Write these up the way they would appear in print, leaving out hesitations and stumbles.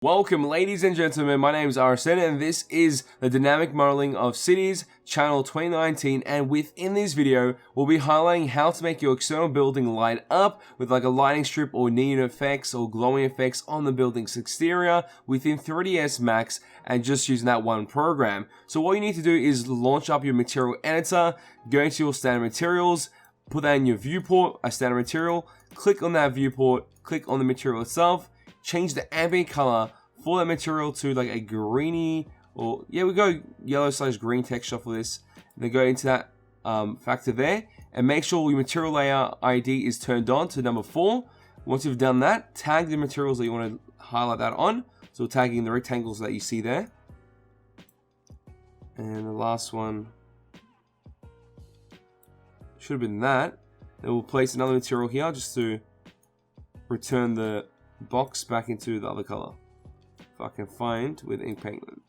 Welcome ladies and gentlemen, my name is Arsen and this is the Dynamic Modeling of Cities channel 2019, and within this video we'll be highlighting how to make your external building light up with like a lighting strip or neon effects or glowing effects on the building's exterior within 3ds Max and just using that one program. So what you need to do is launch up your material editor, go into your standard materials, put that in your viewport, a standard material, click on that viewport, click on the material itself, change the ambient color for that material to like a greeny, or yeah, we go yellow/green texture for this. And then go into that factor there and make sure your material layer ID is turned on to number 4. Once you've done that, tag the materials that you want to highlight that on. So tagging the rectangles that you see there. And the last one should have been that. Then we'll place another material here just to return the box back into the other color. If I can find with ink pigment.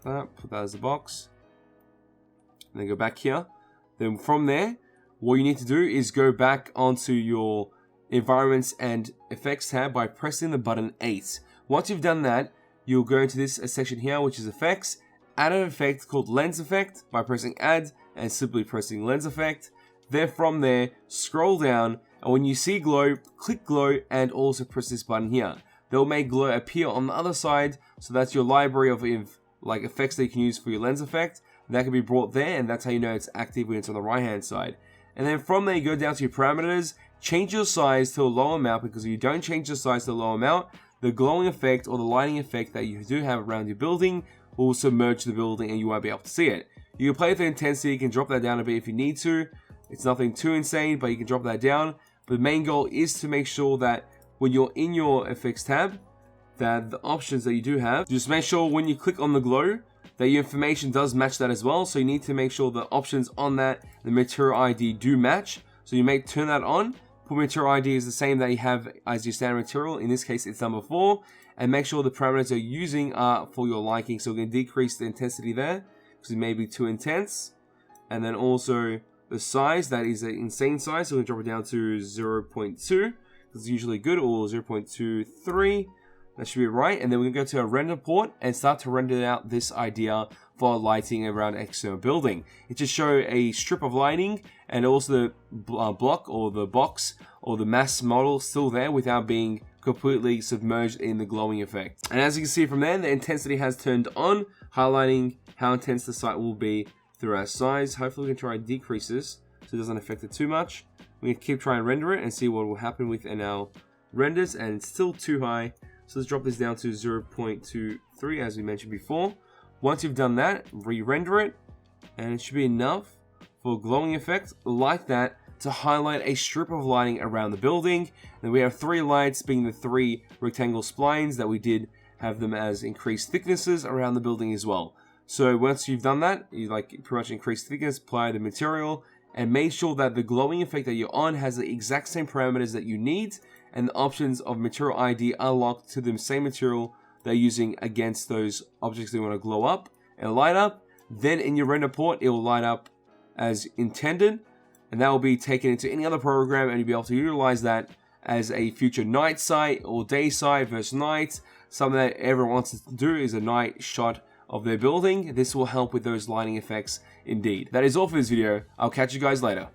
Put that as the box. And then go back here. Then from there, what you need to do is go back onto your environments and effects tab by pressing the button 8. Once you've done that, you'll go into this section here, which is effects. Add an effect called lens effect by pressing add and simply pressing lens effect. Then from there, scroll down, and when you see glow, click glow and also press this button here. They'll make glow appear on the other side, so that's your library of like effects that you can use for your lens effect. That can be brought there, and that's how you know it's active when it's on the right hand side. And then from there, you go down to your parameters, change your size to a low amount, because if you don't change the size to a low amount, the glowing effect or the lighting effect that you do have around your building will submerge the building and you won't be able to see it. You can play with the intensity, you can drop that down a bit if you need to. It's nothing too insane, but you can drop that down. But the main goal is to make sure that when you're in your effects tab, that the options that you do have, just make sure when you click on the glow, that your information does match that as well. So you need to make sure the options on that, the material ID do match. So you may turn that on, put material ID is the same that you have as your standard material. In this case, it's number 4. And make sure the parameters you're using are for your liking. So we can decrease the intensity there, because it may be too intense. And then also the size, that is an insane size, so we can drop it down to 0.2, that's usually good, or 0.23, that should be right. And then we can go to a render port and start to render out this idea for lighting around an external building. It just show a strip of lighting and also the block or the box or the mass model still there without being completely submerged in the glowing effect. And as you can see from there, the intensity has turned on, highlighting how intense the site will be through our size. Hopefully we can try and decrease this so it doesn't affect it too much. We can keep trying to render it and see what will happen within our renders, and it's still too high. So let's drop this down to 0.23 as we mentioned before. Once you've done that, re-render it, and it should be enough for a glowing effect like that to highlight a strip of lighting around the building. Then we have 3 lights, being the 3 rectangle splines that we did have them as increased thicknesses around the building as well. So once you've done that, you like pretty much increase thickness, apply the material, and make sure that the glowing effect that you're on has the exact same parameters that you need, and the options of material ID are locked to the same material they're using against those objects they want to glow up and light up. Then in your render port, it will light up as intended, and that will be taken into any other program, and you'll be able to utilize that as a future night site or day site versus night. Something that everyone wants to do is a night shot of their building. This will help with those lighting effects indeed. That is all for this video. I'll catch you guys later.